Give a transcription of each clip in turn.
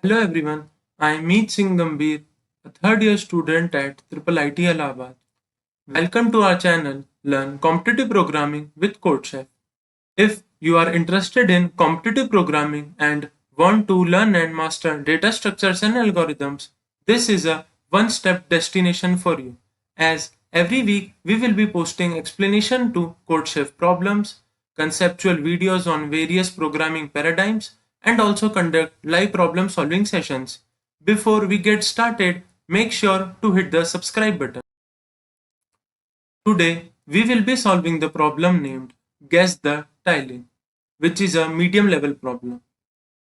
Hello everyone, I am Meet Singh Gambhir, a third year student at Triple IT Allahabad. Welcome to our channel Learn Competitive Programming with CodeChef. If you are interested in competitive programming and want to learn and master data structures and algorithms, this is a one step destination for you. As every week we will be posting explanation to CodeChef problems, conceptual videos on various programming paradigms, and also conduct live problem solving sessions. Before we get started, make sure to hit the subscribe button. Today, we will be solving the problem named Guess the Tiling, which is a medium level problem.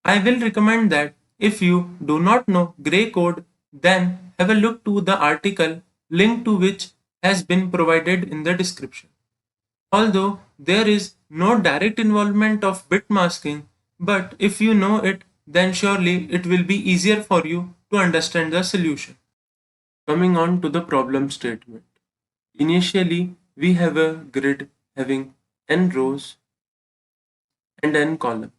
I will recommend that if you do not know Gray code, then have a look to the article link to which has been provided in the description. Although there is no direct involvement of bit masking, but if you know it, then surely it will be easier for you to understand the solution. Coming on to the problem statement. Initially, we have a grid having n rows and n columns.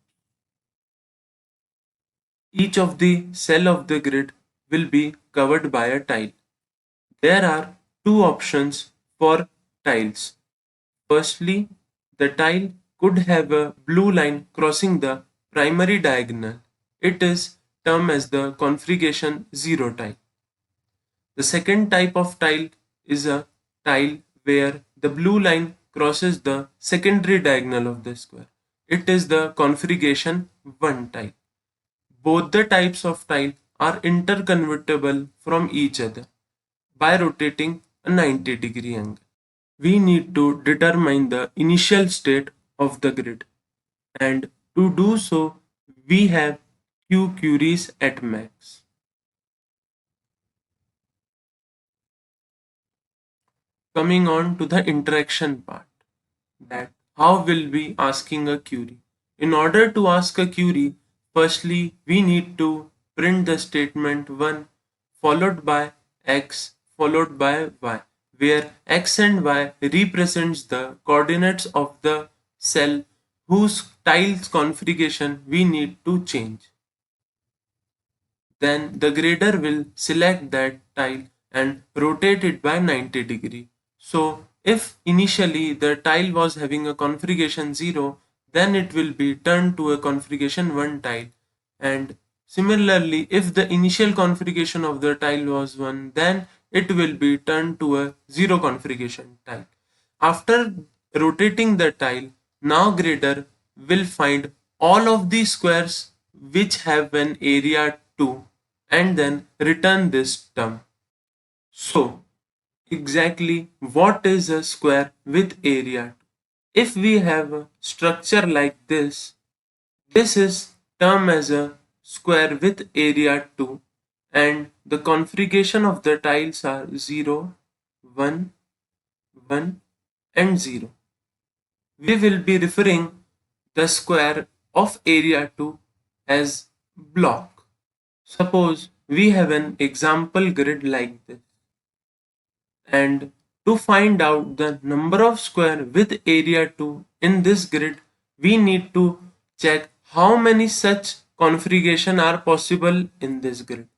Each of the cell of the grid will be covered by a tile. There are two options for tiles. Firstly, the tile could have a blue line crossing the primary diagonal. It is termed as the configuration 0 tile. The second type of tile is a tile where the blue line crosses the secondary diagonal of the square. It is the configuration 1 tile. Both the types of tile are interconvertible from each other by rotating a 90-degree angle. We need to determine the initial state of the grid, and to do so we have q queries at max. Coming on to the interaction part, that how will we asking a query. In order to ask a query, firstly we need to print the statement 1 followed by x followed by y, where x and y represents the coordinates of the cell whose tiles configuration we need to change. Then the grader will select that tile and rotate it by 90 degree. So if initially the tile was having a configuration 0, then it will be turned to a configuration 1 tile. And similarly, if the initial configuration of the tile was 1, then it will be turned to a 0 configuration tile. After rotating the tile, now grader will find all of the squares which have an area 2 and then return this term. So, exactly what is a square with area? If we have a structure like this is termed as a square with area 2 and the configuration of the tiles are 0, 1, 1 and 0. We will be referring the square of area 2 as block. Suppose we have an example grid like this, and to find out the number of square with area 2 in this grid, we need to check how many such configuration are possible in this grid.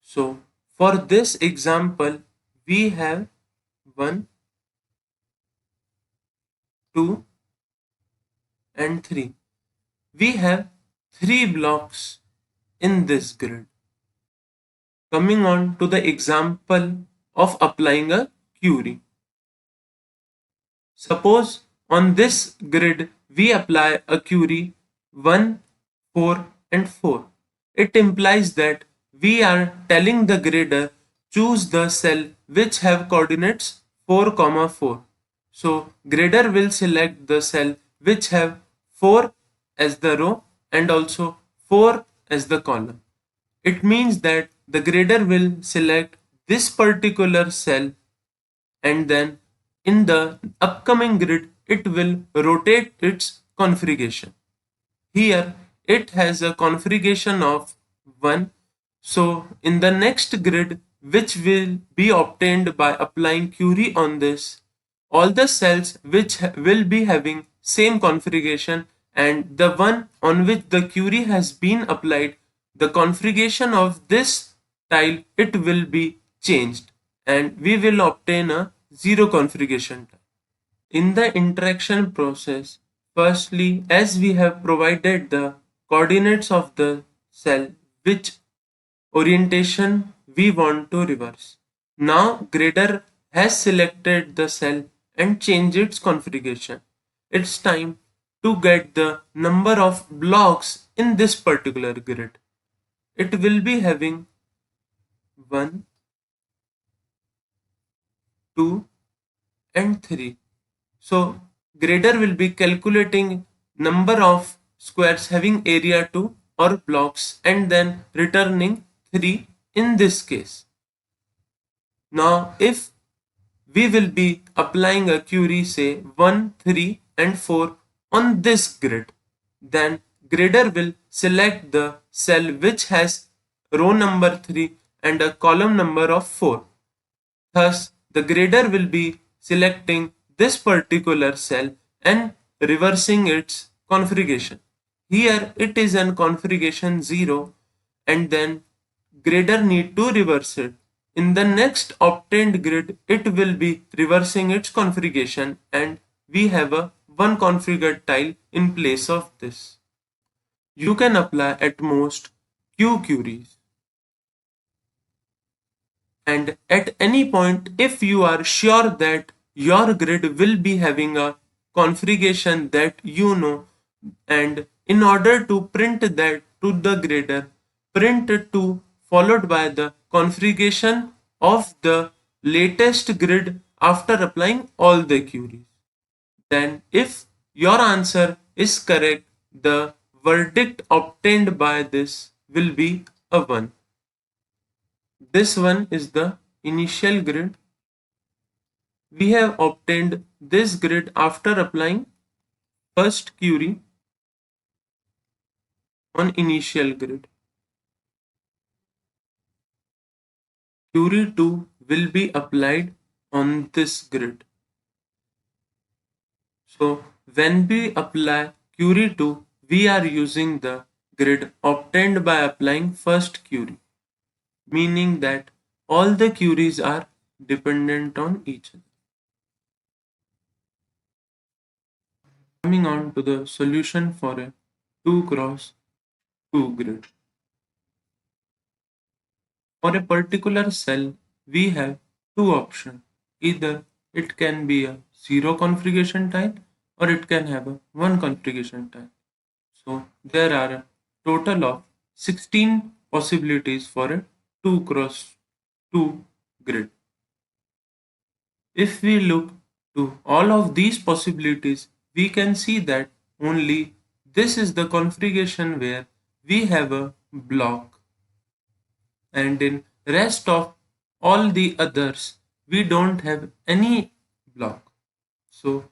So for this example, we have 1, 2 and 3. We have 3 blocks in this grid. Coming on to the example of applying a query. Suppose on this grid we apply a query 1, 4 and 4. It implies that we are telling the grader choose the cell which have coordinates 4, 4. So grader will select the cell which have 4 as the row and also 4 as the column. It means that the grader will select this particular cell and then in the upcoming grid it will rotate its configuration. Here it has a configuration of 1. So in the next grid which will be obtained by applying query on this, all the cells which will be having same configuration and the one on which the query has been applied the configuration of this tile, it will be changed and we will obtain a zero configuration tile. In the interaction process, firstly, as we have provided the coordinates of the cell which orientation we want to reverse. Now grader has selected the cell and changed its configuration. It's time to get the number of blocks in this particular grid. It will be having 1, 2 and 3. So grader will be calculating number of squares having area 2 or blocks and then returning 3 in this case. Now if we will be applying a query say 1, 3 and 4 on this grid, then grader will select the cell which has row number 3 and a column number of 4. Thus, the grader will be selecting this particular cell and reversing its configuration. Here it is an configuration 0 and then grader need to reverse it. In the next obtained grid, it will be reversing its configuration and we have a one configured tile in place of this. You can apply at most Q queries. And at any point, if you are sure that your grid will be having a configuration that you know, and in order to print that to the grader, print 2 followed by the configuration of the latest grid after applying all the queries. Then if your answer is correct, the verdict obtained by this will be a 1. This one is the initial grid. We have obtained this grid after applying first query on initial grid. Query 2 will be applied on this grid. So when we apply query 2, we are using the grid obtained by applying first query, meaning that all the queries are dependent on each other. Coming on to the solution for a 2 cross 2 grid. For a particular cell, we have two options. Either it can be a 0 configuration tile or it can have a 1 configuration tile. So there are a total of 16 possibilities for a 2 cross 2 grid. If we look to all of these possibilities, we can see that only this is the configuration where we have a block, and in rest of all the others we don't have any block. So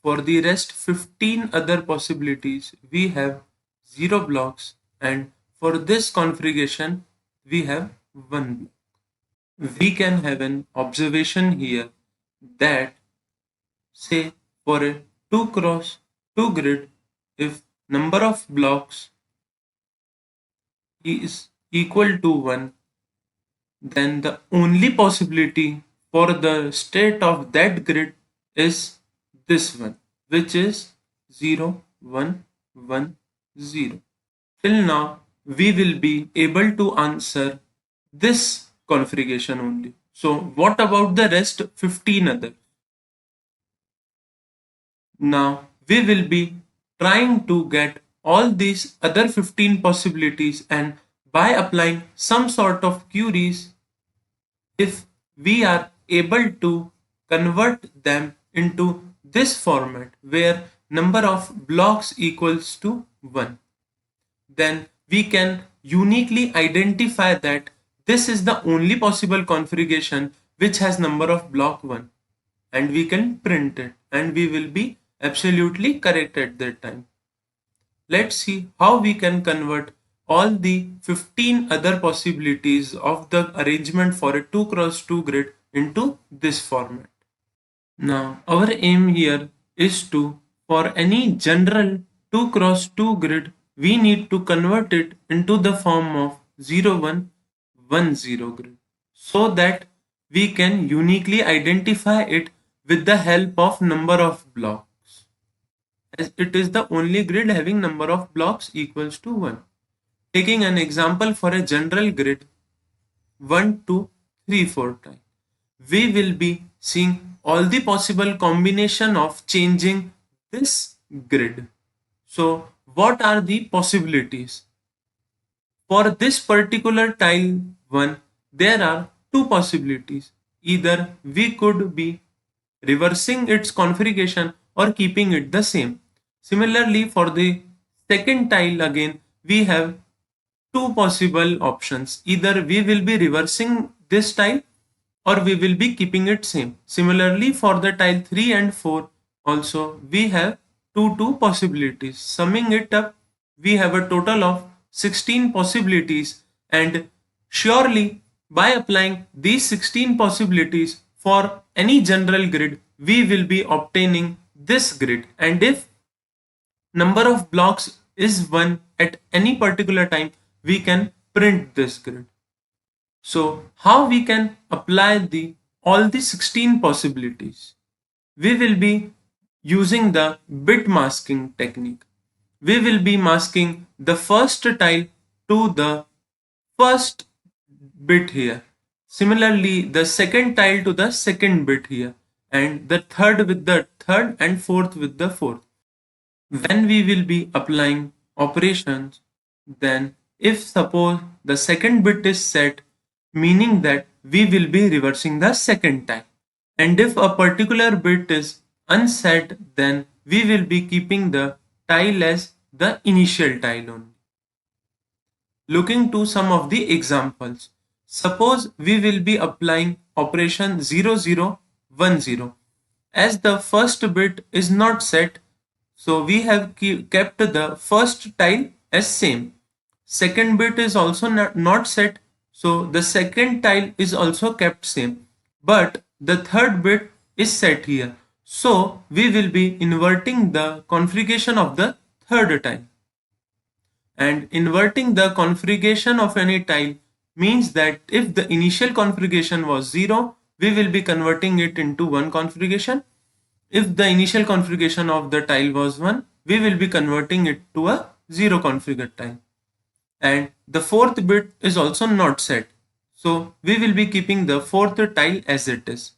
for the rest 15 other possibilities we have 0 blocks, and for this configuration we have 1 block. We can have an observation here that say for a 2 cross 2 grid, if number of blocks is equal to 1, then the only possibility for the state of that grid is this one, which is 0, 1, 1, 0. Till now, we will be able to answer this configuration only. So what about the rest 15 other? Now we will be trying to get all these other 15 possibilities, and by applying some sort of queries, if we are able to convert them into this format where number of blocks equals to 1, then we can uniquely identify that this is the only possible configuration which has number of block 1, and we can print it and we will be absolutely correct at that time. Let's see how we can convert all the 15 other possibilities of the arrangement for a 2 cross 2 grid into this format. Now our aim here is to, for any general 2 cross 2 grid, we need to convert it into the form of 0110 grid so that we can uniquely identify it with the help of number of blocks, as it is the only grid having number of blocks equals to 1. Taking an example for a general grid 1, 2, 3, 4 time, we will be seeing all the possible combination of changing this grid. So what are the possibilities? For this particular tile 1, there are two possibilities. Either we could be reversing its configuration or keeping it the same. Similarly, for the second tile again, we have two possible options. Either we will be reversing this tile or we will be keeping it same. Similarly, for the tile 3 and 4 also we have two possibilities. Summing it up, we have a total of 16 possibilities, and surely by applying these 16 possibilities for any general grid, we will be obtaining this grid. And if number of blocks is 1 at any particular time, we can print this grid. So how we can apply the all the 16 possibilities? We will be using the bit masking technique. We will be masking the first tile to the first bit here. Similarly, the second tile to the second bit here, and the third with the third and fourth with the fourth. When we will be applying operations, then if suppose the second bit is set, meaning that we will be reversing the second tile, and if a particular bit is unset, then we will be keeping the tile as the initial tile only. Looking to some of the examples, suppose we will be applying operation 0010. As the first bit is not set, so we have kept the first tile as same. Second bit is also not set, so the second tile is also kept same. But the third bit is set here. So we will be inverting the configuration of the third tile. And inverting the configuration of any tile means that if the initial configuration was 0, we will be converting it into 1 configuration. If the initial configuration of the tile was 1, we will be converting it to a 0 configured tile. And the fourth bit is also not set. So we will be keeping the fourth tile as it is.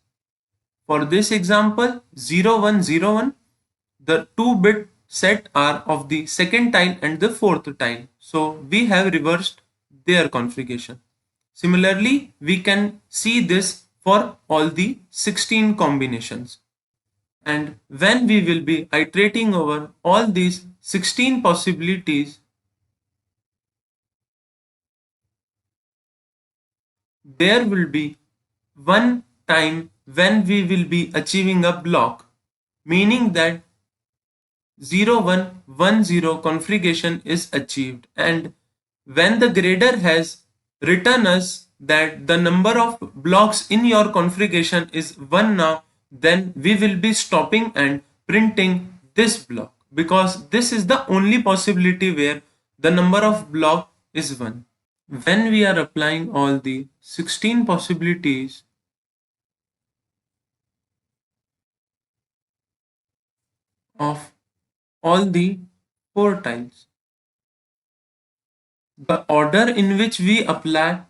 For this example 0101, the 2-bit set are of the second tile and the fourth tile. So we have reversed their configuration. Similarly, we can see this for all the 16 combinations. And when we will be iterating over all these 16 possibilities, there will be one time when we will be achieving a block, meaning that 0110 configuration is achieved, and when the grader has written us that the number of blocks in your configuration is 1 now, then we will be stopping and printing this block, because this is the only possibility where the number of block is 1. When we are applying all the 16 possibilities, of all the 4 tiles, the order in which we apply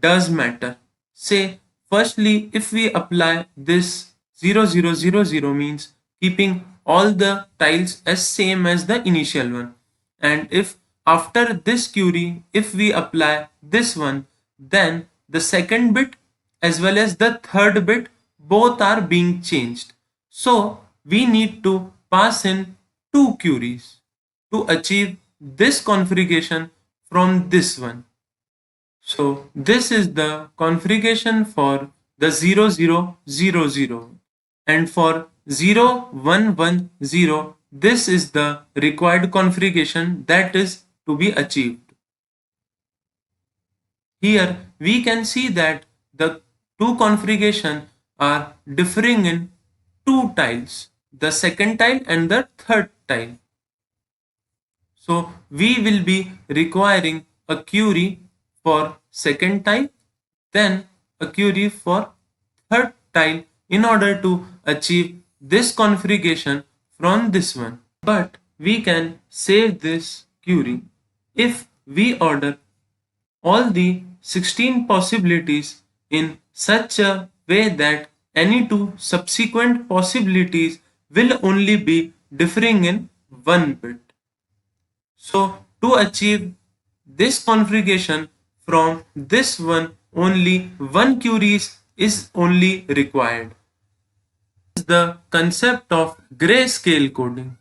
does matter. Say, firstly, if we apply this 0000 means keeping all the tiles as same as the initial one. And if after this query, if we apply this one, then the second bit as well as the third bit both are being changed. So we need to pass in two queries to achieve this configuration from this one. So this is the configuration for the 0000, and for 0110 this is the required configuration that is to be achieved. Here we can see that the two configurations are differing in two tiles, the second tile and the third tile. So we will be requiring a query for second tile, then a query for third tile in order to achieve this configuration from this one. But we can save this query if we order all the 16 possibilities in such a way that any two subsequent possibilities will only be differing in one bit. So to achieve this configuration from this one, only one query is only required. This is the concept of grayscale coding.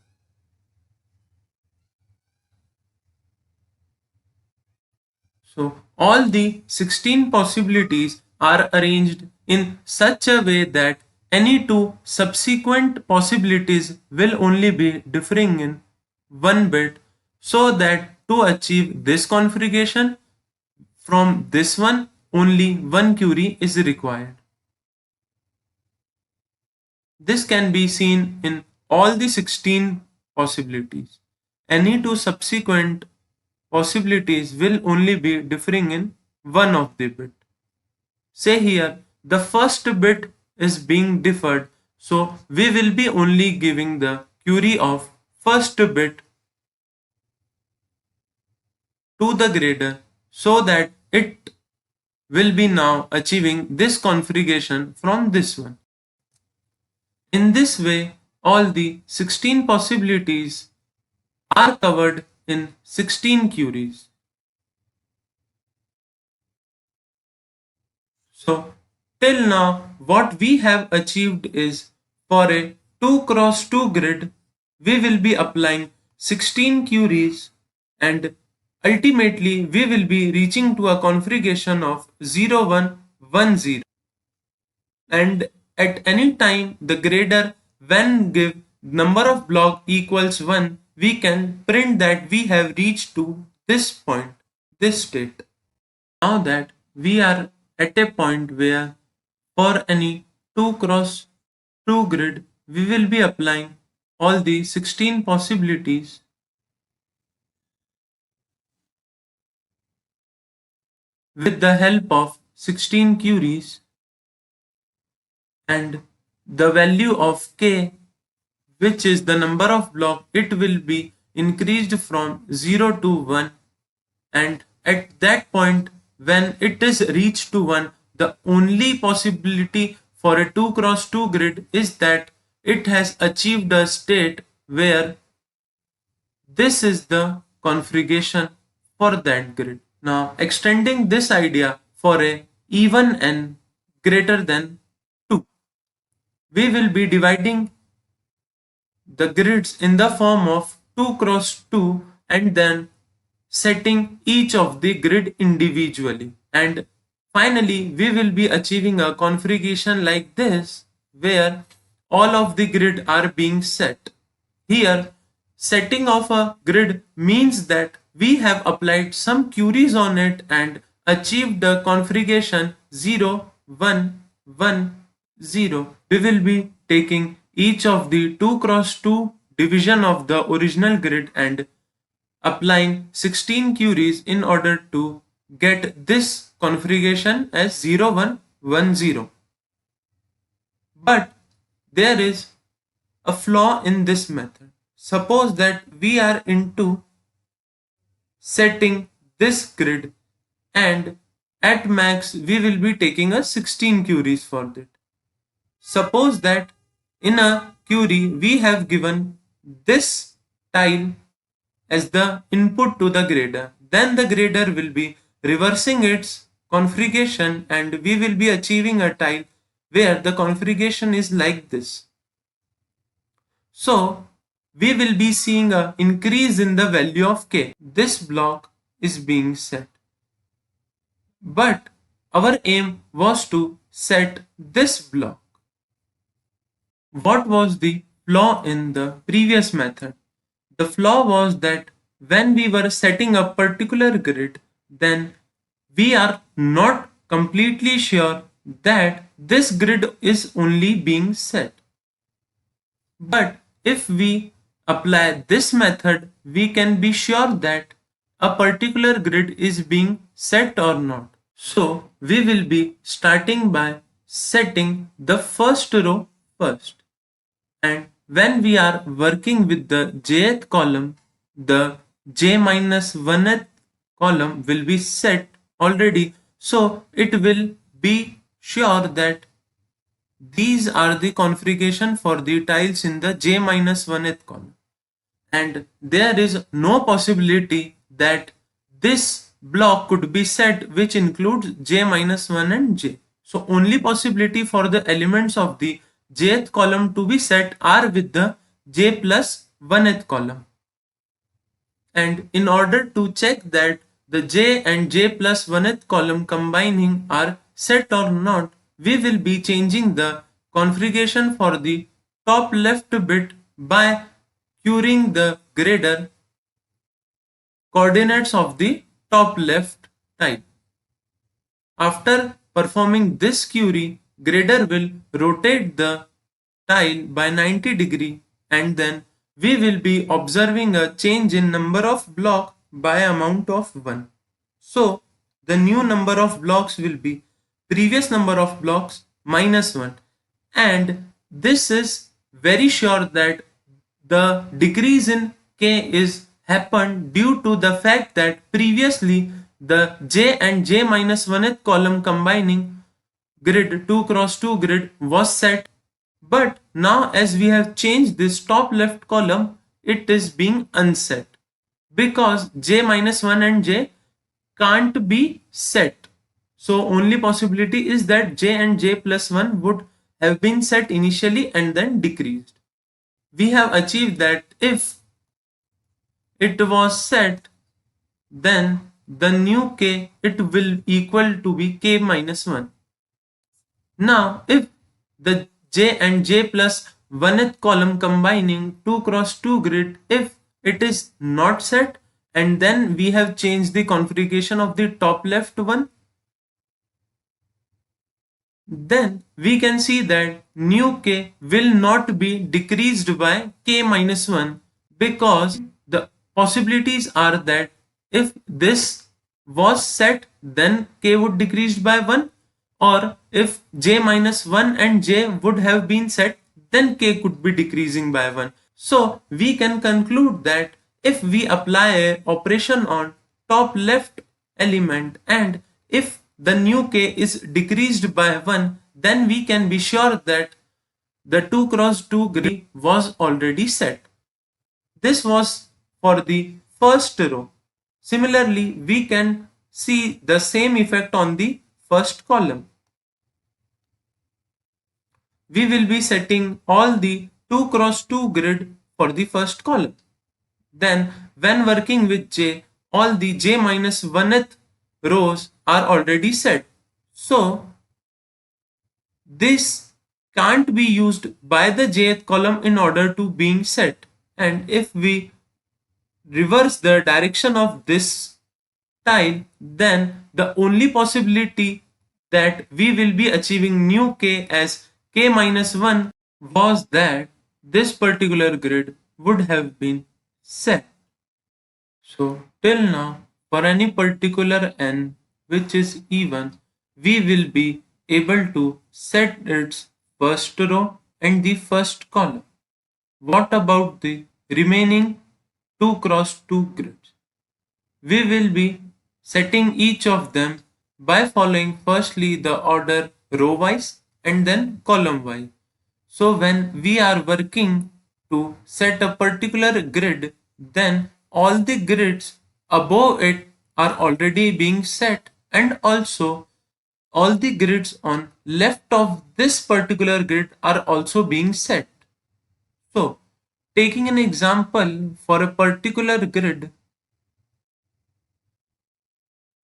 So all the 16 possibilities are arranged in such a way that any two subsequent possibilities will only be differing in one bit, so that to achieve this configuration from this one only one query is required. This can be seen in all the 16 possibilities. Any two subsequent possibilities will only be differing in one of the bit. Say here the first bit is being differed, so we will be only giving the query of first bit to the grader so that it will be now achieving this configuration from this one. In this way, all the 16 possibilities are covered in 16 queries. So till now what we have achieved is for a 2 cross 2 grid we will be applying 16 queries, and ultimately we will be reaching to a configuration of 0110, and at any time the grader when give number of block equals 1, we can print that we have reached to this point, this state. Now that we are at a point where for any 2 cross 2 grid we will be applying all the 16 possibilities with the help of 16 queries, and the value of k, which is the number of block, it will be increased from 0 to 1, and at that point when it is reached to 1, the only possibility for a 2 cross 2 grid is that it has achieved a state where this is the configuration for that grid. Now extending this idea for a even n greater than 2, we will be dividing the grids in the form of 2 cross 2 and then setting each of the grid individually, and finally we will be achieving a configuration like this where all of the grid are being set. Here setting of a grid means that we have applied some queries on it and achieved the configuration 0 1 1 0. We will be taking each of the 2 cross 2 division of the original grid and applying 16 queries in order to get this configuration as 0110. But there is a flaw in this method. Suppose that we are into setting this grid and at max we will be taking a 16 queries for that. Suppose that in a query we have given this tile as the input to the grader, then the grader will be reversing its configuration and we will be achieving a tile where the configuration is like this. So we will be seeing an increase in the value of k. This block is being set. But our aim was to set this block. What was the flaw in the previous method? The flaw was that when we were setting a particular grid, then we are not completely sure that this grid is only being set. But if we apply this method, we can be sure that a particular grid is being set or not. So we will be starting by setting the first row first. And when we are working with the jth column, the j minus 1th column will be set already. So it will be sure that these are the configuration for the tiles in the j minus 1th column. And there is no possibility that this block could be set which includes j minus 1 and j. So only possibility for the elements of the jth column to be set are with the j plus 1th column. And in order to check that the j and j plus 1th column combining are set or not, we will be changing the configuration for the top left bit by querying the grader coordinates of the top left tile. After performing this query, grader will rotate the tile by 90 degree, and then we will be observing a change in number of blocks by amount of 1. So the new number of blocks will be previous number of blocks minus 1, and this is very sure that the decrease in k is happened due to the fact that previously the j and j minus 1th column combining grid 2 cross 2 grid was set, but now as we have changed this top left column, it is being unset because j minus 1 and j can't be set. So only possibility is that j and j plus 1 would have been set initially and then decreased. We have achieved that if it was set, then the new k it will equal to be k minus 1. Now if the j and j plus 1th column combining 2 cross 2 grid, if it is not set, and then we have changed the configuration of the top left one, then we can see that new k will not be decreased by k minus 1, because the possibilities are that if this was set, then k would decrease by 1, or if j minus 1 and j would have been set, then k could be decreasing by 1. So we can conclude that if we apply a operation on top left element, and if the new k is decreased by 1, then we can be sure that the 2 cross 2 grid was already set. This was for the first row. Similarly, we can see the same effect on the first column. We will be setting all the 2 cross 2 grid for the first column. Then when working with j, all the j minus 1th rows are already set. So this can't be used by the jth column in order to being set. And if we reverse the direction of this tile, then the only possibility that we will be achieving new k as k minus 1 was that this particular grid would have been set. So till now, for any particular n which is even, we will be able to set its first row and the first column. What about the remaining 2 cross 2 grids? We will be setting each of them by following firstly the order row wise and then column wise. So when we are working to set a particular grid, then all the grids above it are already being set, and also all the grids on left of this particular grid are also being set. So taking an example for a particular grid,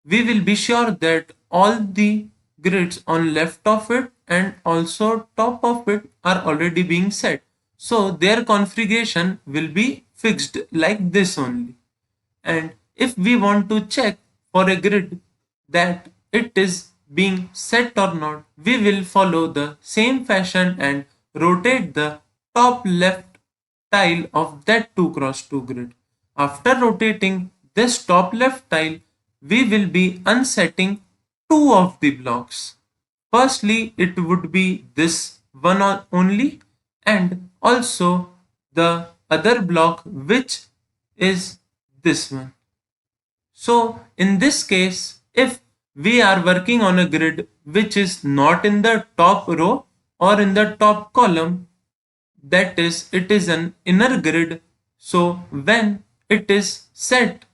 we will be sure that all the grids on left of it and also top of it are already being set. So their configuration will be fixed like this only. And if we want to check for a grid that it is being set or not, we will follow the same fashion and rotate the top left tile of that 2 cross 2 grid. After rotating this top left tile, we will be unsetting two of the blocks. Firstly, it would be this one only, and also the other block, which is this one. So in this case, if we are working on a grid which is not in the top row or in the top column, that is, it is an inner grid. So when it is set,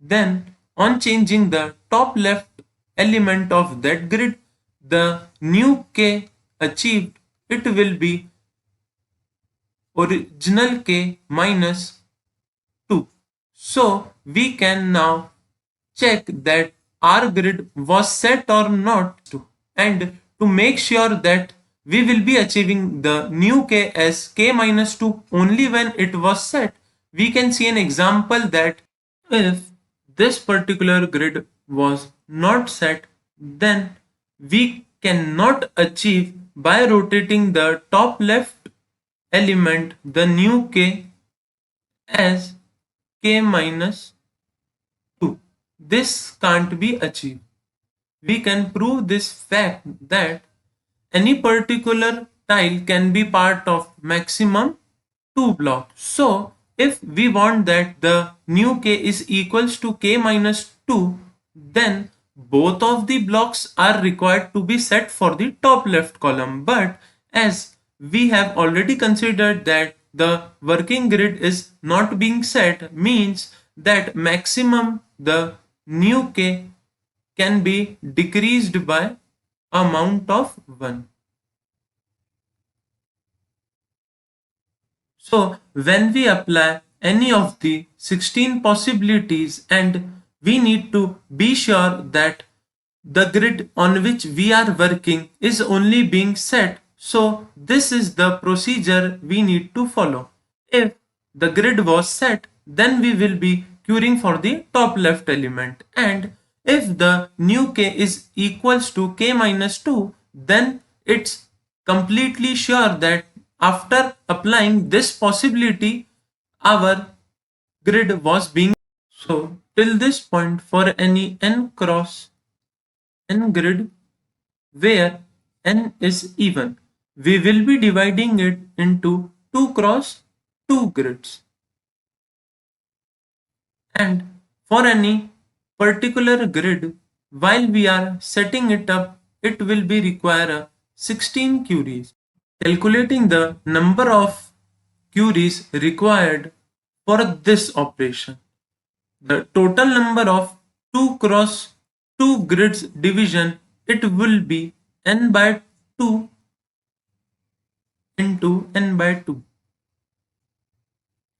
then on changing the top left element of that grid, the new k achieved, it will be original k minus 2. So we can now check that our grid was set or not, and to make sure that we will be achieving the new k as k minus 2 only when it was set, we can see an example that if this particular grid was not set, then we cannot achieve by rotating the top left element the new k as k minus 2. This can't be achieved. We can prove this fact that any particular tile can be part of maximum 2 blocks. So if we want that the new k is equals to k minus 2, then both of the blocks are required to be set for the top left column. But as we have already considered that the working grid is not being set, means that maximum the new k can be decreased by amount of 1. So when we apply any of the 16 possibilities, and we need to be sure that the grid on which we are working is only being set. So this is the procedure we need to follow. If the grid was set, then we will be querying for the top left element, and if the new k is equals to k minus 2, then it's completely sure that after applying this possibility, our grid was being. So till this point, for any n cross n grid where n is even, we will be dividing it into 2 cross 2 grids. And for any particular grid, while we are setting it up, it will be require 16 queries. Calculating the number of queries required for this operation, the total number of 2 cross 2 grids division, it will be n by 2 into n by 2,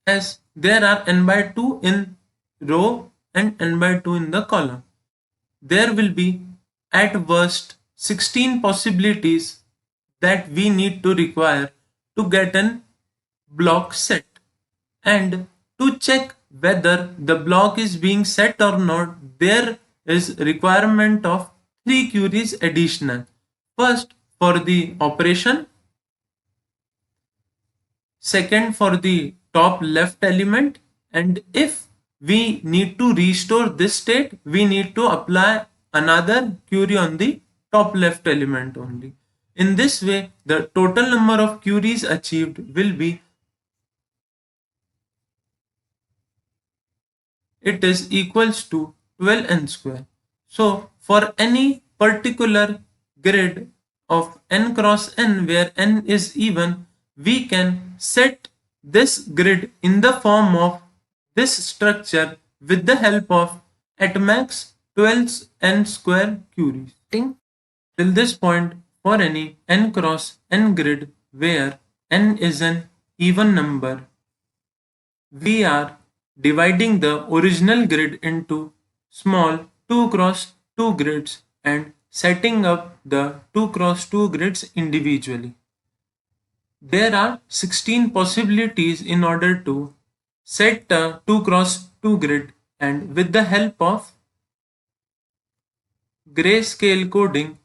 as there are n by 2 in row and n by 2 in the column. There will be at worst 16 possibilities that we need to require to get an block set. And to check whether the block is being set or not, there is requirement of 3 queries additional. First for the operation, second for the top left element, and if we need to restore this state, we need to apply another query on the top left element only. In this way, the total number of queries achieved will be, it is equals to 12n square. So for any particular grid of n cross n where n is even, we can set this grid in the form of this structure with the help of at max 12n square queries. Till this point, for any n cross n grid where n is an even number, we are dividing the original grid into small 2 cross 2 grids and setting up the 2 cross 2 grids individually. There are 16 possibilities in order to set a 2 cross 2 grid, and with the help of grayscale coding,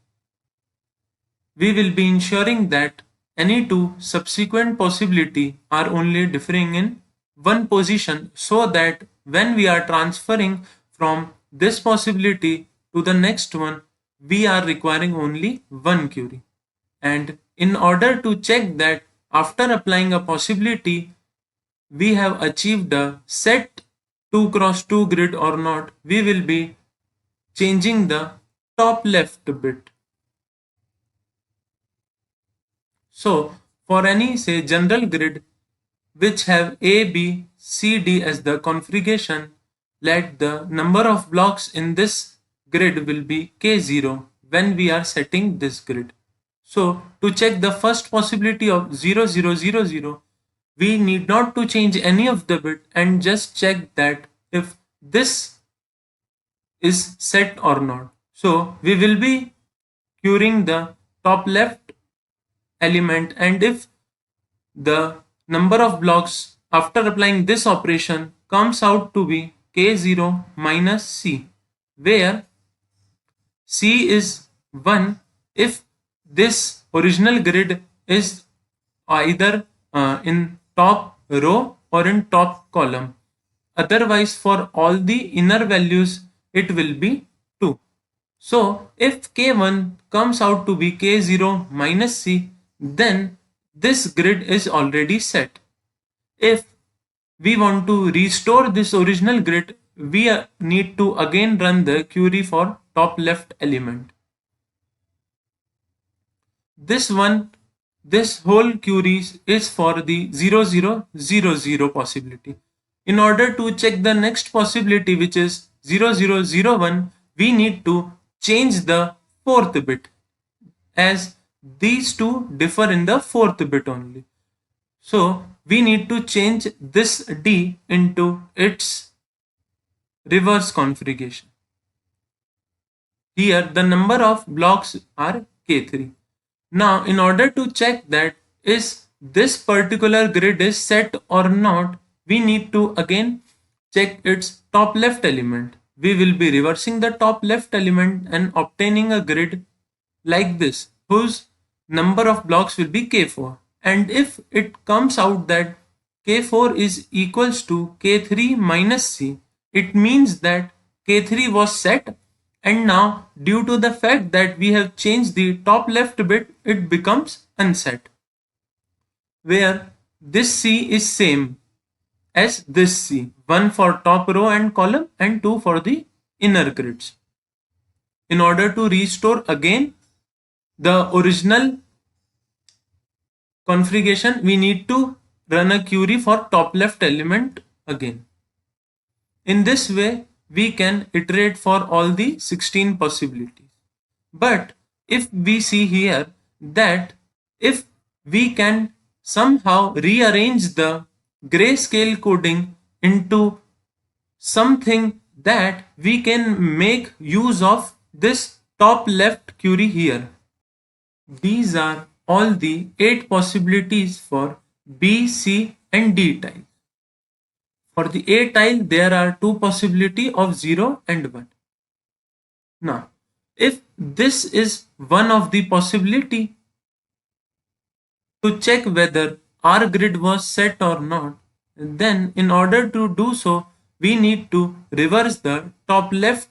we will be ensuring that any two subsequent possibility are only differing in one position, so that when we are transferring from this possibility to the next one, we are requiring only one query. And in order to check that after applying a possibility we have achieved a set 2 cross 2 grid or not, we will be changing the top left bit. So for any say general grid which have A, B, C, D as the configuration, let the number of blocks in this grid will be K0 when we are setting this grid. So to check the first possibility of 0, 0, 0, 0, we need not to change any of the bit and just check that if this is set or not. So we will be querying the top left element, and if the number of blocks after applying this operation comes out to be K0 minus C, where C is 1 if this original grid is either in top row or in top column. Otherwise, for all the inner values, it will be 2. So, if K1 comes out to be K0 minus C, then this grid is already set. If we want to restore this original grid, we need to again run the query for top left element. This one, this whole query is for the 0000 possibility. In order to check the next possibility, which is 0001, we need to change the fourth bit, as these two differ in the fourth bit only. So we need to change this D into its reverse configuration. Here the number of blocks are K3. Now in order to check that is this particular grid is set or not, we need to again check its top left element. We will be reversing the top left element and obtaining a grid like this, whose number of blocks will be K4. And if it comes out that K4 is equals to K3 minus C, it means that K3 was set, and now due to the fact that we have changed the top left bit, it becomes unset, where this C is same as this C, one for top row and column and two for the inner grids. In order to restore again the original configuration, we need to run a query for top left element again. In this way, we can iterate for all the 16 possibilities. But if we see here that if we can somehow rearrange the grayscale coding into something that we can make use of this top left query here. These are all the 8 possibilities for B, C and D tile. For the A tile, there are 2 possibility of 0 and 1. Now, if this is one of the possibility, to check whether our grid was set or not, then in order to do so, we need to reverse the top left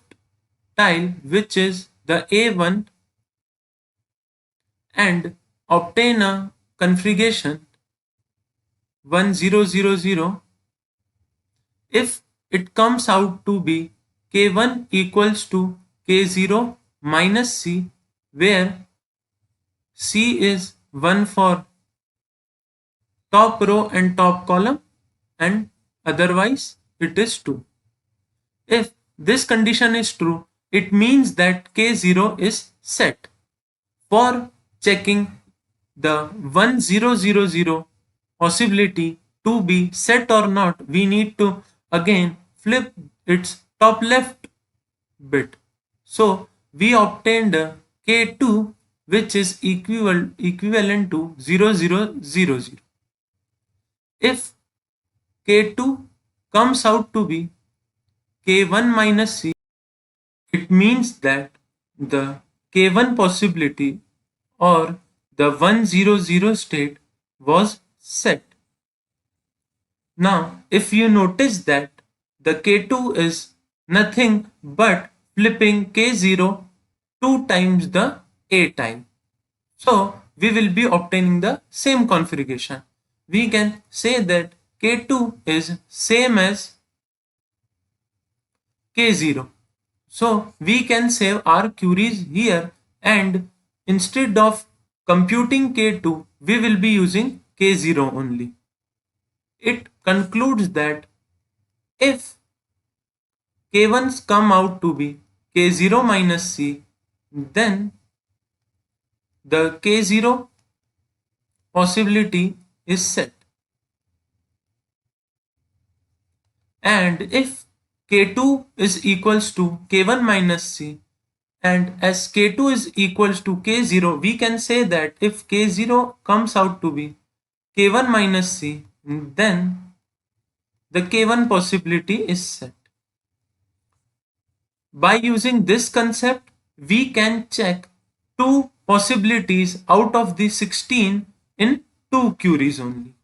tile, which is the A1, and obtain a configuration 1000. If it comes out to be K1 equals to K0 minus C, where C is 1 for top row and top column, and otherwise it is 2. If this condition is true, it means that K0 is set. For checking the 1000 possibility to be set or not, we need to again flip its top left bit. So we obtained a K2, which is equivalent to 0000. If K2 comes out to be K1 minus C, it means that the K1 possibility or the 100 state was set. Now, if you notice that the K2 is nothing but flipping K0 2 times the A time. So, we will be obtaining the same configuration. We can say that K2 is same as K0. So, we can save our queries here, and instead of computing K2, we will be using K0 only. It concludes that if K1s come out to be K0 minus C, then the K0 possibility is set. And if K2 is equals to K1 minus C, and as K2 is equals to K0, we can say that if K0 comes out to be K1 minus C, then the K1 possibility is set. By using this concept, we can check two possibilities out of the 16 in two queries only.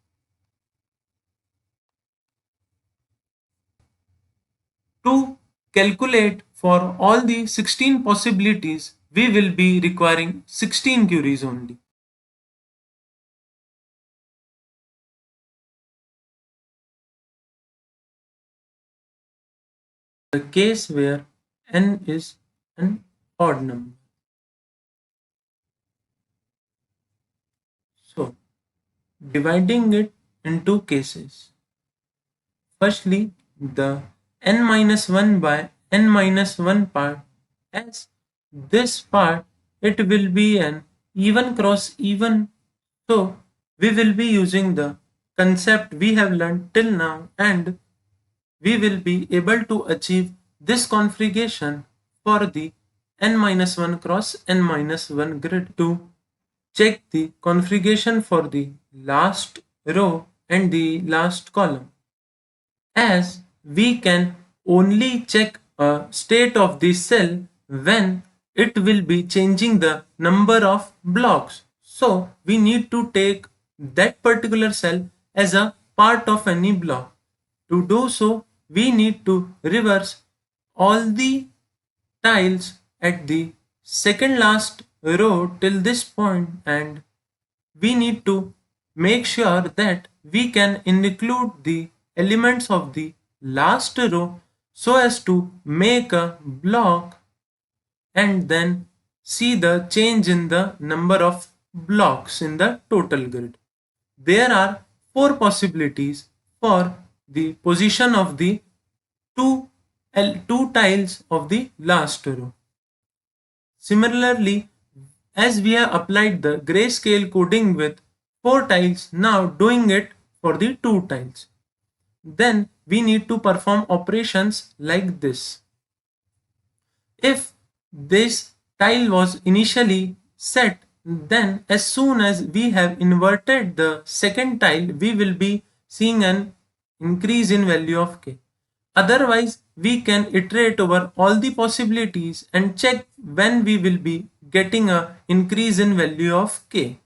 To calculate for all the 16 possibilities, we will be requiring 16 queries only. The case where n is an odd number. So, dividing it into cases. Firstly, the n minus 1 by n minus 1 part, as this part it will be an even cross even, so we will be using the concept we have learned till now, and we will be able to achieve this configuration for the n minus 1 cross n minus 1 grid. To check the configuration for the last row and the last column, as we can only check a state of the cell when it will be changing the number of blocks. So we need to take that particular cell as a part of any block. To do so, we need to reverse all the tiles at the second last row till this point, and we need to make sure that we can include the elements of the last row so as to make a block and then see the change in the number of blocks in the total grid. There are four possibilities for the position of the two tiles of the last row. Similarly, as we have applied the grayscale coding with 4 tiles, now doing it for the 2 tiles. Then we need to perform operations like this. If this tile was initially set, then as soon as we have inverted the second tile, we will be seeing an increase in value of k. Otherwise, we can iterate over all the possibilities and check when we will be getting a increase in value of k.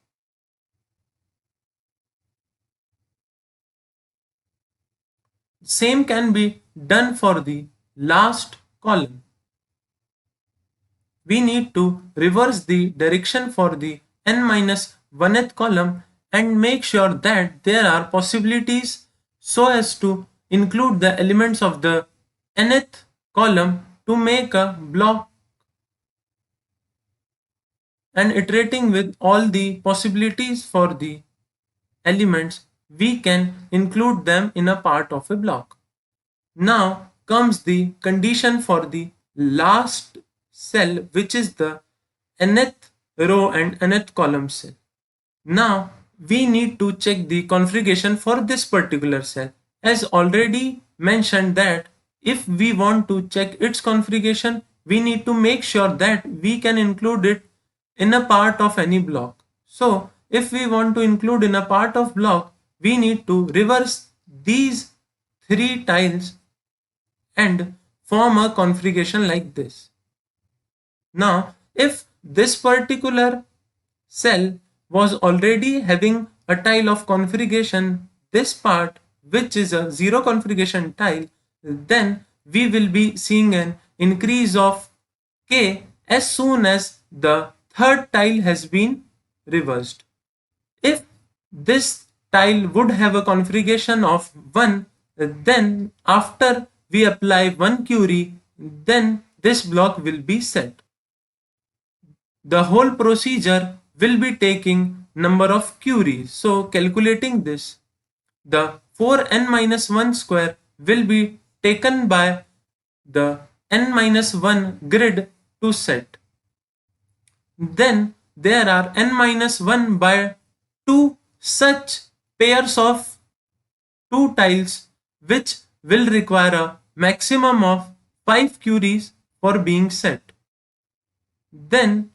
Same can be done for the last column. We need to reverse the direction for the n minus 1th column and make sure that there are possibilities so as to include the elements of the nth column to make a block, and iterating with all the possibilities for the elements, we can include them in a part of a block. Now comes the condition for the last cell, which is the nth row and nth column cell. Now we need to check the configuration for this particular cell. As already mentioned that if we want to check its configuration, we need to make sure that we can include it in a part of any block. So if we want to include in a part of block, we need to reverse these 3 tiles and form a configuration like this. Now if this particular cell was already having a tile of configuration, this part which is a zero configuration tile, then we will be seeing an increase of k as soon as the third tile has been reversed. If this tile would have a configuration of 1, then after we apply one query, then this block will be set. The whole procedure will be taking number of queries. So calculating this, the 4n minus 1 square will be taken by the n minus 1 grid to set. Then there are n minus 1 by 2 such pairs of 2 tiles which will require a maximum of 5 queries for being set. Then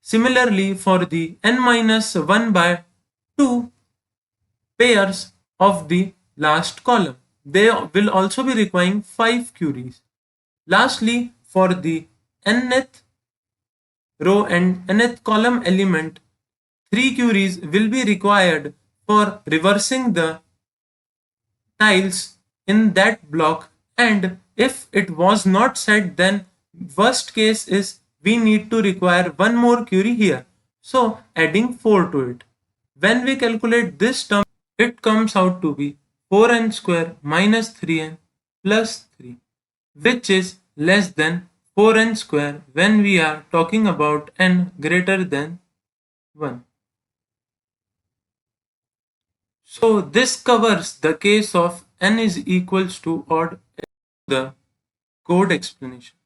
similarly for the n minus 1 by 2 pairs of the last column, they will also be requiring 5 queries. Lastly, for the nth row and nth column element, 3 queries will be required for reversing the tiles in that block, and if it was not set, then worst case is we need to require one more query here, so adding 4 to it. When we calculate this term, it comes out to be 4n square minus 3n plus 3, which is less than 4n square when we are talking about n greater than 1. So this covers the case of n is equals to odd, the code explanation.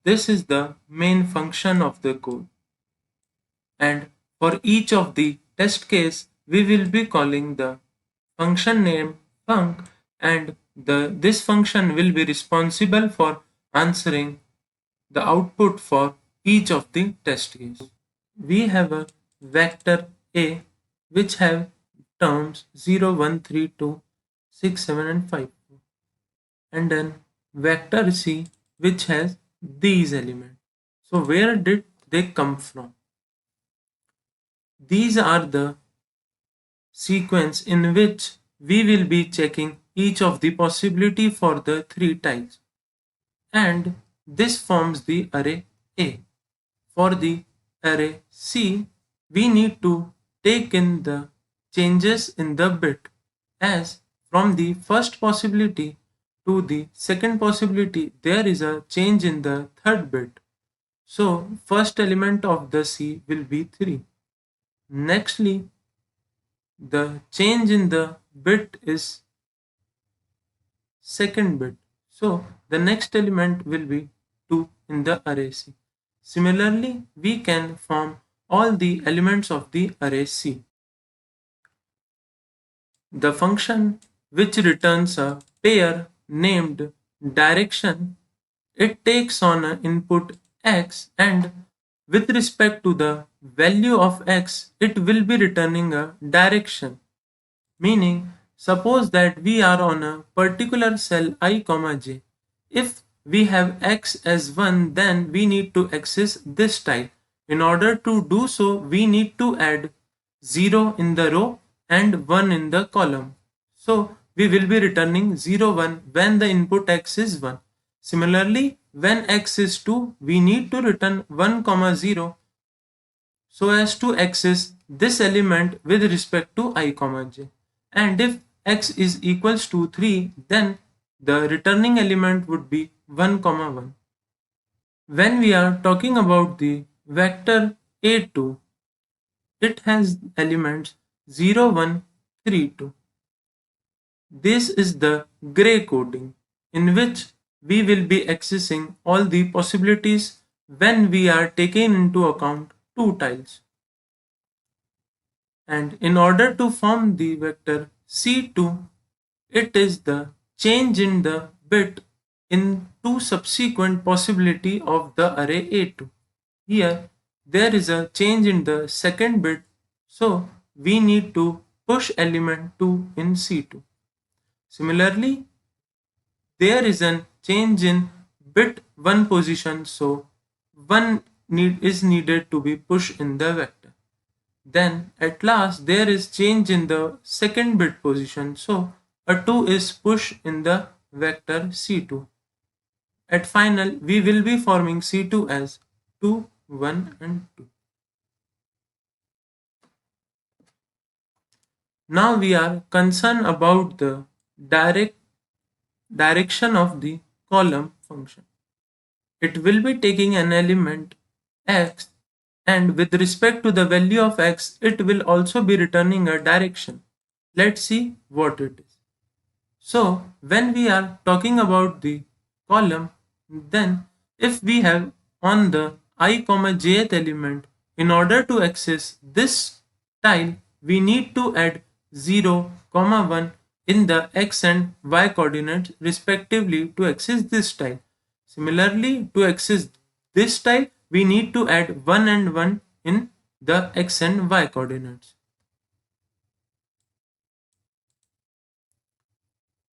This is the main function of the code. And for each of the test case, we will be calling the function name func, and this function will be responsible for answering the output for each of the test case. We have a vector A which have terms 0, 1, 3, 2, 6, 7 and 5, and then vector C which has these elements. So where did they come from? These are the sequence in which we will be checking each of the possibility for the 3 tiles, and this forms the array A. For the array C, we need to take in the changes in the bit, as from the first possibility to the second possibility there is a change in the third bit. So first element of the C will be 3. Nextly, the change in the bit is second bit. So the next element will be 2 in the array C. Similarly, we can form all the elements of the array C. The function which returns a pair named direction, it takes on an input x, and with respect to the value of x, it will be returning a direction. Meaning, suppose that we are on a particular cell I, j. If we have x as 1, then we need to access this tile. In order to do so, we need to add 0 in the row and 1 in the column. So we will be returning 0, 1 when the input x is 1. Similarly, when x is 2, we need to return 1, 0 so as to access this element with respect to I, j. And if x is equals to 3, then the returning element would be 1, 1. When we are talking about the vector A2, it has elements 0, 1, 3, 2. This is the gray coding in which we will be accessing all the possibilities when we are taking into account 2 tiles. And in order to form the vector C2, it is the change in the bit in 2 subsequent possibility of the array A2. Here there is a change in the second bit, so we need to push element 2 in C2. Similarly, there is a change in bit 1 position, so 1 is needed to be pushed in the vector. Then at last there is change in the second bit position. So a 2 is pushed in the vector C2. At final we will be forming C2 as 2, 1 and 2. Now we are concerned about the direct direction of the column function. It will be taking an element x, and with respect to the value of x it will also be returning a direction. Let's see what it is. So when we are talking about the column, then if we have on the I comma jth element, in order to access this tile we need to add 0 comma 1 in the x and y coordinates respectively to access this tile. Similarly, to access this tile we need to add 1 and 1 in the x and y coordinates.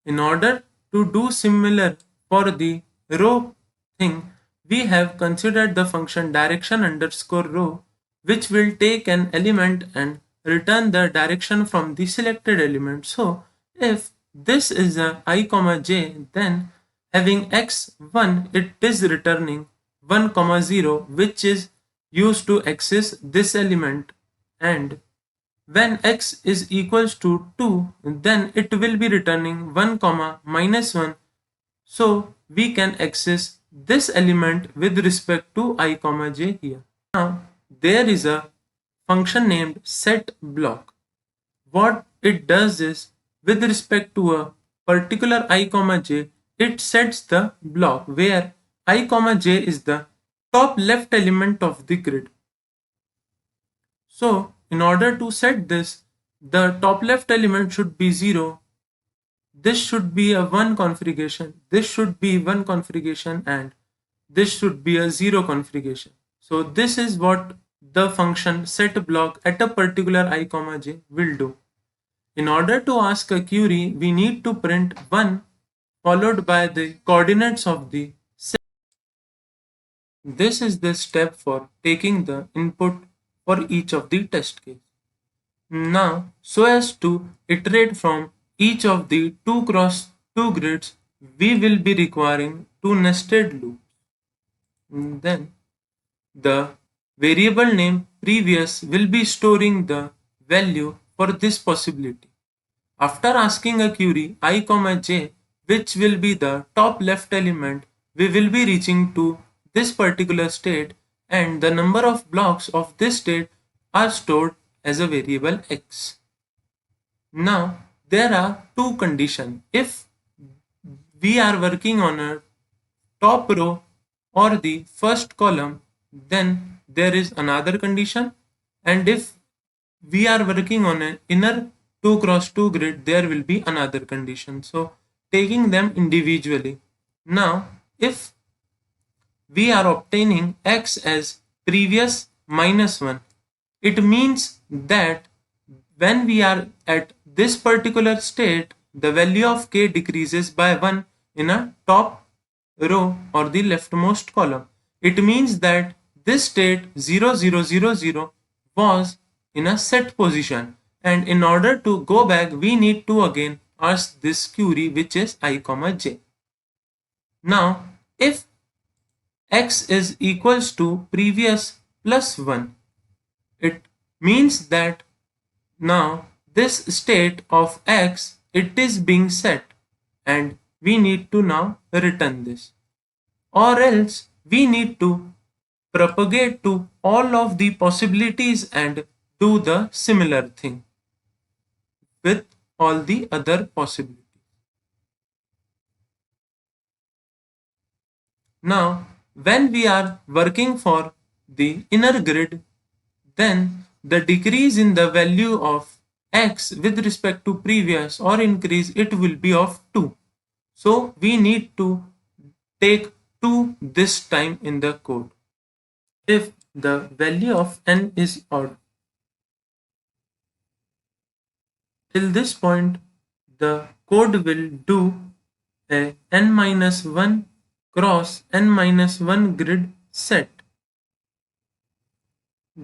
In order to do similar for the row thing, we have considered the function direction underscore row, which will take an element and return the direction from the selected element. So if this is a I comma j, then having x1 it is returning 1 comma 0, which is used to access this element, and when x is equals to 2, then it will be returning 1 comma minus 1. So we can access this element with respect to I comma j here. Now there is a function named set block. What it does is, with respect to a particular I comma j, it sets the block where I comma j is the top left element of the grid. So in order to set this, the top left element should be 0. This should be a 1 configuration. This should be 1 configuration, and this should be a 0 configuration. So this is what the function set block at a particular I comma j will do. In order to ask a query, we need to print 1 followed by the coordinates of the set. This is the step for taking the input for each of the test case. Now, so as to iterate from each of the 2 cross 2 grids, we will be requiring 2 nested loops. Then the variable name previous will be storing the value for this possibility. After asking a query I comma j, which will be the top left element, we will be reaching to this particular state, and the number of blocks of this state are stored as a variable x. Now there are two conditions. If we are working on a top row or the first column, then there is another condition, and if we are working on an inner 2 cross 2 grid, there will be another condition. So taking them individually. Now if we are obtaining x as previous minus 1, it means that when we are at this particular state, the value of k decreases by 1 in a top row or the leftmost column. It means that this state 0 0 0 0 was in a set position, and in order to go back we need to again ask this query, which is I comma j. Now if x is equals to previous plus 1, it means that now this state of x, it is being set, and we need to now return this, or else we need to propagate to all of the possibilities and do the similar thing with all the other possibilities. Now when we are working for the inner grid, then the decrease in the value of x with respect to previous or increase, it will be of 2. So we need to take 2 this time in the code. If the value of n is odd, till this point the code will do a n minus 1 cross n minus 1 grid set,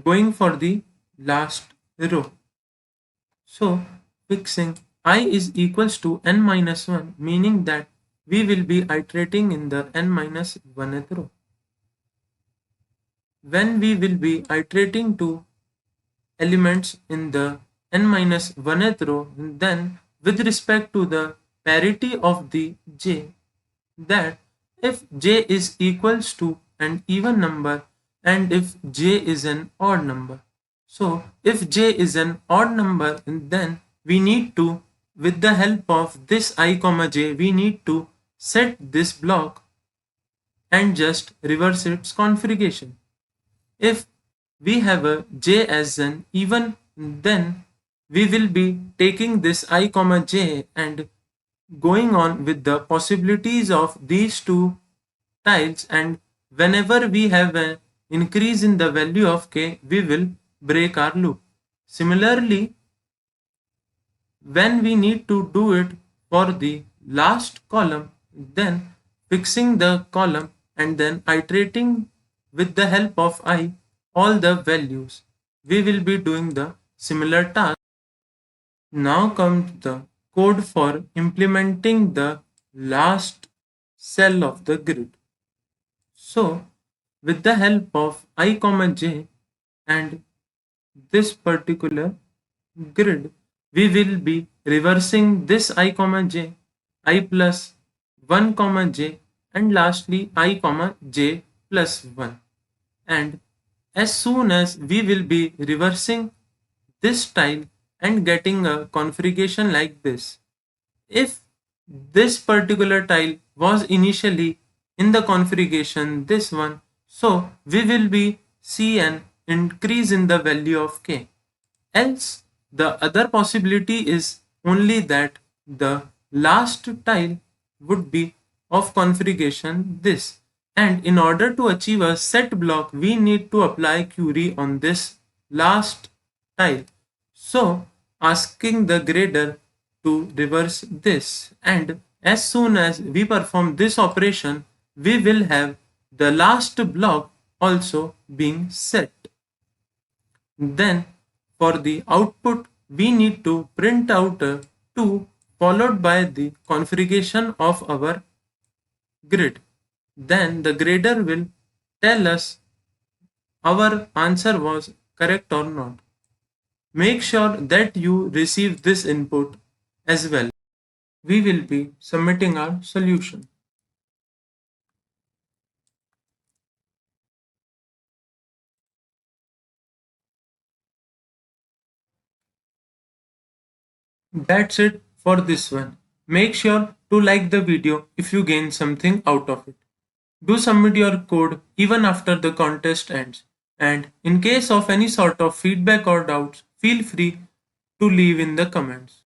going for the last row. So fixing I is equals to n minus 1, meaning that we will be iterating in the n minus 1th row. When we will be iterating to elements in the n minus 1th row, then with respect to the parity of the j, that if j is equals to an even number and if j is an odd number. So if j is an odd number, then we need to, with the help of this I comma j, we need to set this block and just reverse its configuration. If we have a j as an even, then we will be taking this I comma j and going on with the possibilities of these two tiles, and whenever we have an increase in the value of k, we will break our loop. Similarly, when we need to do it for the last column, then fixing the column and then iterating with the help of I all the values, we will be doing the similar task. Now comes the code for implementing the last cell of the grid. So with the help of I comma j and this particular grid, we will be reversing this I comma j, I plus 1 comma j, and lastly I comma j plus 1. And as soon as we will be reversing this tile and getting a configuration like this, if this particular tile was initially in the configuration this one, so we will be see an increase in the value of k. Else the other possibility is only that the last tile would be of configuration this, and in order to achieve a set block we need to apply query on this last tile. So asking the grader to reverse this, and as soon as we perform this operation we will have the last block also being set. Then for the output we need to print out a 2 followed by the configuration of our grid. Then the grader will tell us our answer was correct or not. Make sure that you receive this input as well. We will be submitting our solution. That's it for this one. Make sure to like the video if you gain something out of it. Do submit your code even after the contest ends. And in case of any sort of feedback or doubts, feel free to leave in the comments.